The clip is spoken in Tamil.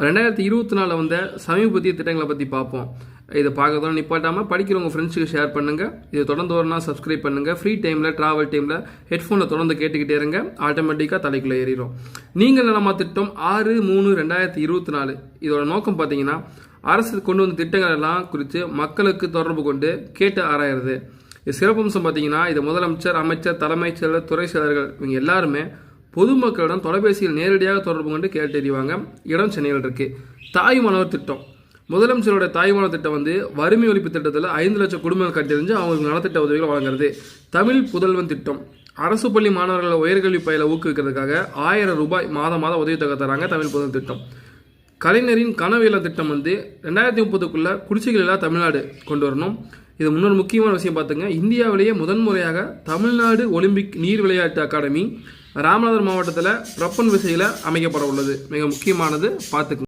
2024 வந்த சமீபத்திய திட்டங்களை பற்றி பார்ப்போம். இதை பார்க்கறதோட நிப்பாட்டாமல் படிக்கிறவங்க ஃப்ரெண்ட்ஸுக்கு ஷேர் பண்ணுங்கள். இது தொடர்ந்து வரணும், சப்ஸ்கிரைப் பண்ணுங்கள். ஃப்ரீ டைமில், ட்ராவல் டைமில் ஹெட்ஃபோனில் தொடர்ந்து கேட்டுக்கிட்டே இருங்க. ஆட்டோமேட்டிக்காக தலைக்குள்ளே ஏறிடும். நீங்கள் நலமா திட்டம் 6/3/2024 இதோட நோக்கம் பார்த்தீங்கன்னா, அரசு கொண்டு வந்த திட்டங்கள் எல்லாம் குறித்து மக்களுக்கு தொடர்பு கொண்டு கேட்டு ஆராயிறது. இது சிறப்பம்சம் பார்த்தீங்கன்னா, இது முதலமைச்சர், அமைச்சர், தலைமைச் செயலர், துறை செயலர்கள் இவங்க எல்லாருமே பொதுமக்களிடம் தொலைபேசியில் நேரடியாக தொடர்பு கொண்டு கேட்டறிவாங்க. இடம் சென்னையில் இருக்கு. தாய்மானவர் திட்டம், முதலமைச்சரோட தாய்மானவர் திட்டம் வறுமை ஒழிப்பு திட்டத்தில் 5 லட்சம் குடும்பங்கள் கட்டறிஞ்சு அவங்களுக்கு நலத்திட்ட உதவிகள் வழங்குறது. தமிழ் புதல்வன் திட்டம், அரசு பள்ளி மாணவர்களை உயர்கல்வி பயில ஊக்குவிக்கிறதுக்காக 1000 ரூபாய் மாதம் உதவித்தொகை தராங்க. தமிழ் புதல்வன் திட்டம். கலைஞரின் கனவு இல்லம் திட்டம் 2030க்குள்ள குடிசைகள் இல்லா தமிழ்நாடு கொண்டு வரணும். இது முன்னொரு முக்கியமான விஷயம் பார்த்துங்க. இந்தியாவிலேயே முதன்முறையாக தமிழ்நாடு ஒலிம்பிக் நீர் விளையாட்டு அகாடமி ராமநாதபுரம் மாவட்டத்தில் பிரப்பன் விசையில் அமைக்கப்பட உள்ளது. மிக முக்கியமானது, பார்த்துக்குங்க.